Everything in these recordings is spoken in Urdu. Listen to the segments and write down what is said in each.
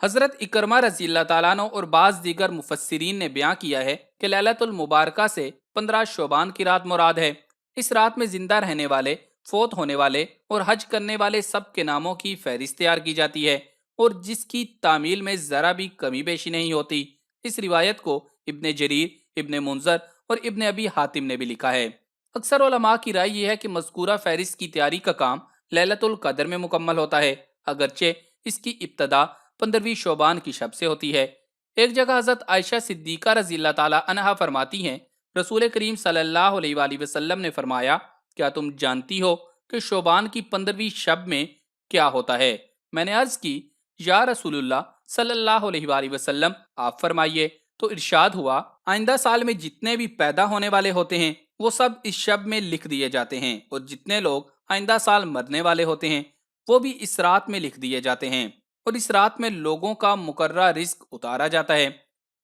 حضرت اکرمہ رضی اللہ تعالیٰ عنہ اور بعض دیگر مفسرین نے بیان کیا ہے کہ لیلۃ المبارکہ سے 15 شعبان کی رات مراد ہے۔ اس رات میں زندہ رہنے والے، فوت ہونے والے اور حج کرنے والے سب کے ناموں کی فہرست تیار کی جاتی ہے اور جس کی تعمیل میں ذرا بھی کمی بیشی نہیں ہوتی۔ اس روایت کو ابن جریر، ابن منذر اور ابن ابی حاتم نے بھی لکھا ہے۔ اکثر علماء کی رائے یہ ہے کہ مذکورہ فہرست کی تیاری کا کام لیلۃ القدر میں مکمل ہوتا ہے، اگرچہ اس کی ابتدا 15ویں شعبان کی شب سے ہوتی ہے۔ ایک جگہ حضرت عائشہ صدیقہ رضی اللہ تعالی عنہا فرماتی ہیں، رسول کریم صلی اللہ علیہ وآلہ وسلم نے فرمایا، کیا تم جانتی ہو کہ شعبان کی 15ویں شب میں کیا ہوتا ہے؟ میں نے عرض کی، یا رسول اللہ صلی اللہ علیہ وآلہ وسلم، آپ فرمائیے۔ تو ارشاد ہوا، آئندہ سال میں جتنے بھی پیدا ہونے والے ہوتے ہیں وہ سب اس شب میں لکھ دیے جاتے ہیں، اور جتنے لوگ آئندہ سال مرنے والے ہوتے ہیں وہ بھی اس رات میں لکھ دیے جاتے ہیں، اور اس رات میں لوگوں کا مقررہ رزق اتارا جاتا ہے۔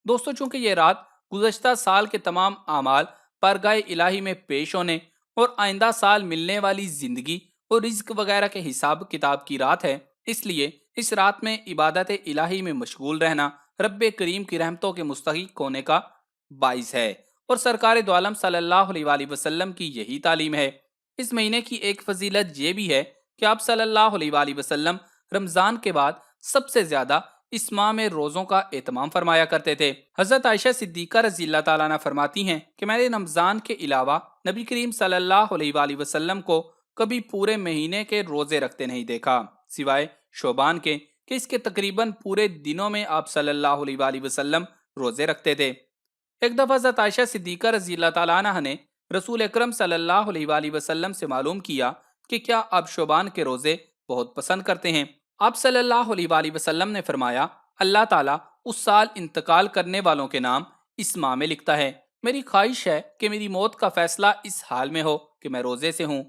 دوستو، چونکہ یہ رات گزشتہ سال کے تمام اعمال بارگاہ الہی میں پیش ہونے اور آئندہ سال ملنے والی زندگی اور رزق وغیرہ کے حساب کتاب کی رات ہے، اس لیے اس رات میں عبادت الہی میں مشغول رہنا رب کریم کی رحمتوں کے مستحق ہونے کا باعث ہے، اور سرکار دو عالم صلی اللہ علیہ وآلہ وسلم کی یہی تعلیم ہے۔ اس مہینے کی ایک فضیلت یہ بھی ہے کہ آپ صلی اللہ علیہ وآلہ وسلم رمضان کے بعد سب سے زیادہ اس ماہ میں روزوں کا اہتمام فرمایا کرتے تھے۔ حضرت عائشہ صدیقہ رضی اللہ تعالیٰ عنہ فرماتی ہیں کہ میں نے رمضان کے علاوہ نبی کریم صلی اللہ علیہ وآلہ وسلم کو کبھی پورے مہینے کے روزے رکھتے نہیں دیکھا، سوائے شعبان کے، کہ اس کے تقریباً پورے دنوں میں آپ صلی اللہ علیہ وآلہ وسلم روزے رکھتے تھے۔ ایک دفعہ حضرت عائشہ صدیقہ رضی اللہ تعالیٰ عنہ نے رسول اکرم صلی اللہ علیہ وآلہ وسلم سے معلوم کیا کہ کیا آپ شعبان کے روزے بہت پسند کرتے ہیں؟ آپ صلی اللہ علیہ وآلہ وسلم نے فرمایا، اللہ تعالیٰ اس سال انتقال کرنے والوں کے نام اس ماہ میں لکھتا ہے۔ میری خواہش ہے کہ میری موت کا فیصلہ اس حال میں ہو کہ میں روزے سے ہوں۔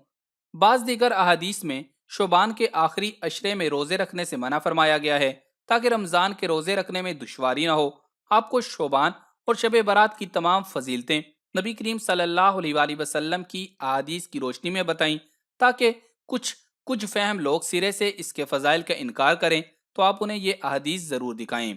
بعض دیگر احادیث میں شعبان کے آخری عشرے میں روزے رکھنے سے منع فرمایا گیا ہے تاکہ رمضان کے روزے رکھنے میں دشواری نہ ہو۔ آپ کو شعبان اور شب برات کی تمام فضیلتیں نبی کریم صلی اللہ علیہ وآلہ وسلم کی احادیث کی روشنی میں بتائیں، تاکہ کچھ فہم لوگ سرے سے اس کے فضائل کا انکار کریں تو آپ انہیں یہ احادیث ضرور دکھائیں۔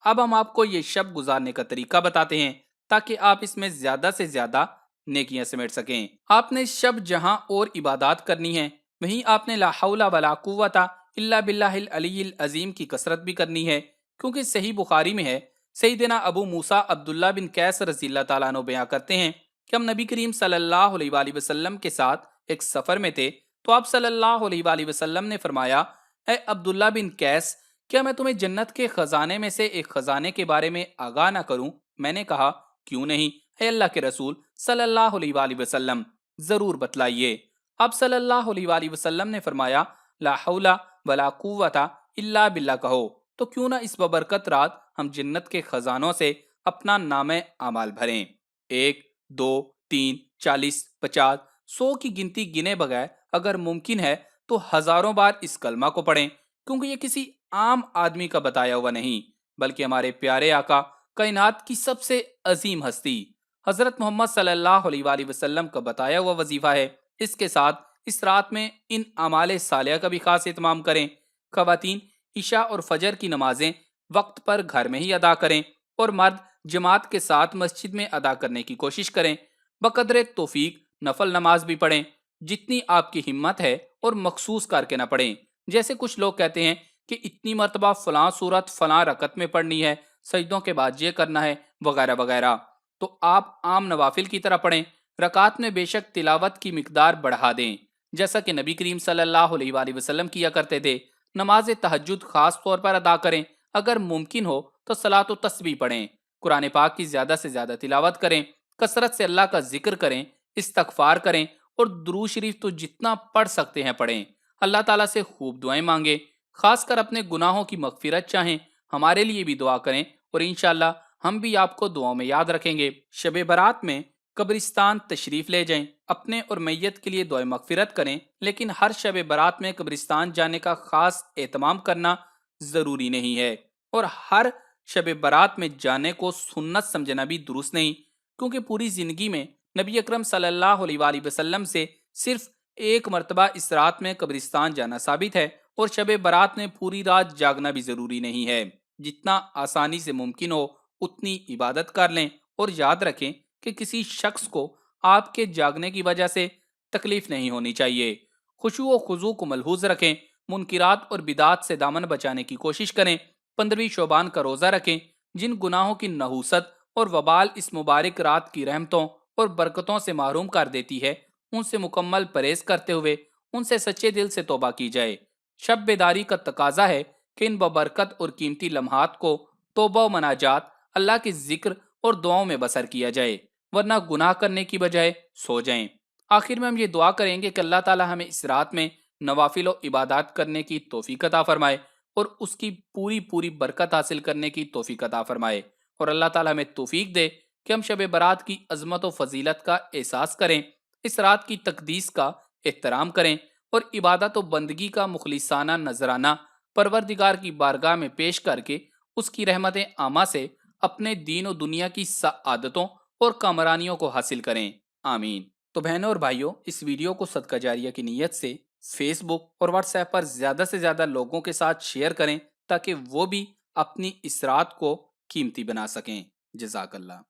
اب ہم آپ کو یہ شب گزارنے کا طریقہ بتاتے ہیں تاکہ آپ اس میں زیادہ سے زیادہ نیکیاں سمیٹ سکیں۔ آپ نے اس شب جہاں اور عبادات کرنی ہے، وہیں آپ نے لا حول ولا قوت الا باللہ العلی العظیم کی کثرت بھی کرنی ہے، کیونکہ صحیح بخاری میں ہے، سیدنا ابو موسیٰ عبداللہ بن قیس رضی اللہ تعالیٰ عنہ بیان کرتے ہیں کہ ہم نبی کریم صلی اللہ علیہ وآلہ وسلم کے ساتھ ایک سفر میں تھے، تو آپ صلی اللہ علیہ وآلہ وسلم نے فرمایا، اے عبداللہ بن قیس، کیا میں تمہیں جنت کے خزانے میں سے ایک خزانے کے بارے میں آگاہ نہ کروں؟ میں نے کہا، کیوں نہیں اے اللہ کے رسول صلی اللہ علیہ وآلہ وسلم، ضرور بتلائیے۔ آپ صلی اللہ علیہ وآلہ وسلم نے فرمایا، لا حول ولا قوت الا باللہ کہو، تو کیوں نہ اس ببرکت رات ہم جنت کے خزانوں سے اپنا نام اعمال بھریں۔ 1، 2، 3، 40، 50، 100 کی گنتی گنے بغیر اگر ممکن ہے تو ہزاروں بار اس کلمہ کو پڑھیں، کیونکہ یہ کسی عام آدمی کا بتایا ہوا نہیں، بلکہ ہمارے پیارے آقا، کائنات کی سب سے عظیم ہستی حضرت محمد صلی اللہ علیہ وآلہ وسلم کا بتایا ہوا وظیفہ ہے۔ اس کے ساتھ اس رات میں ان اعمال صالحہ کا بھی خاص اہتمام کریں۔ خواتین عشاء اور فجر کی نمازیں وقت پر گھر میں ہی ادا کریں، اور مرد جماعت کے ساتھ مسجد میں ادا کرنے کی کوشش کریں۔ بقدر توفیق نفل نماز بھی پڑھیں، جتنی آپ کی ہمت ہے، اور مخصوص کر کے نہ پڑھیں۔ جیسے کچھ لوگ کہتے ہیں کہ اتنی مرتبہ فلاں صورت فلاں رکعت میں پڑھنی ہے، سجدوں کے بعد یہ کرنا ہے، وغیرہ وغیرہ، تو آپ عام نوافل کی طرح پڑھیں۔ رکعت میں بے شک تلاوت کی مقدار بڑھا دیں، جیسا کہ نبی کریم صلی اللہ علیہ وآلہ وسلم کیا کرتے تھے۔ نماز تہجد خاص طور پر ادا کریں، اگر ممکن ہو تو صلاۃ و تسبیح پڑھیں، قرآن پاک کی زیادہ سے زیادہ تلاوت کریں، کثرت سے اللہ کا ذکر کریں، استغفار کریں، اور درود شریف تو جتنا پڑھ سکتے ہیں پڑھیں۔ اللہ تعالیٰ سے خوب دعائیں مانگیں، خاص کر اپنے گناہوں کی مغفرت چاہیں، ہمارے لیے بھی دعا کریں، اور انشاءاللہ ہم بھی آپ کو دعاؤں میں یاد رکھیں گے۔ شب برات میں قبرستان تشریف لے جائیں، اپنے اور میت کے لیے دعائیں مغفرت کریں، لیکن ہر شب برات میں قبرستان جانے کا خاص اہتمام کرنا ضروری نہیں ہے، اور ہر شب برات میں جانے کو سنت سمجھنا بھی درست نہیں، کیونکہ پوری زندگی میں نبی اکرم صلی اللہ علیہ وآلہ وسلم سے صرف ایک مرتبہ اس رات میں قبرستان جانا ثابت ہے، اور شب برات میں پوری رات جاگنا بھی ضروری نہیں ہے۔ جتنا آسانی سے ممکن ہو اتنی عبادت کر لیں، اور یاد رکھیں کہ کسی شخص کو آپ کے جاگنے کی وجہ سے تکلیف نہیں ہونی چاہیے۔ خشوع و خضوع کو ملحوظ رکھیں، منکرات اور بدعات سے دامن بچانے کی کوشش کریں، 15ویں شعبان کا روزہ رکھیں، جن گناہوں کی نحوست اور وبال اس مبارک رات کی رحمتوں اور برکتوں سے محروم کر دیتی ہے، ان سے مکمل پرہیز کرتے ہوئے ان سے سچے دل سے توبہ کی جائے۔ شب بیداری کا تقاضا ہے کہ ان ببرکت اور قیمتی لمحات کو توبہ و مناجات، اللہ کے ذکر اور دعاؤں میں بسر کیا جائے، ورنہ گناہ کرنے کی بجائے سو جائیں۔ آخر میں ہم یہ دعا کریں گے کہ اللہ تعالی ہمیں اس رات میں نوافل و عبادات کرنے کی توفیق عطا فرمائے، اور اس کی پوری پوری برکت حاصل کرنے کی توفیق عطا فرمائے، اور اللہ تعالی ہمیں توفیق دے کہ ہم شب برات کی عظمت و فضیلت کا احساس کریں، اس رات کی تقدیس کا احترام کریں، اور عبادت و بندگی کا مخلصانہ نذرانہ پروردگار کی بارگاہ میں پیش کر کے اس کی رحمت عامہ سے اپنے دین و دنیا کی سعادتوں اور کامرانیوں کو حاصل کریں، آمین۔ تو بہنوں اور بھائیوں، اس ویڈیو کو صدقہ جاریہ کی نیت سے فیس بک اور واٹس ایپ پر زیادہ سے زیادہ لوگوں کے ساتھ شیئر کریں، تاکہ وہ بھی اپنی اس رات کو قیمتی بنا سکیں۔ جزاک اللہ۔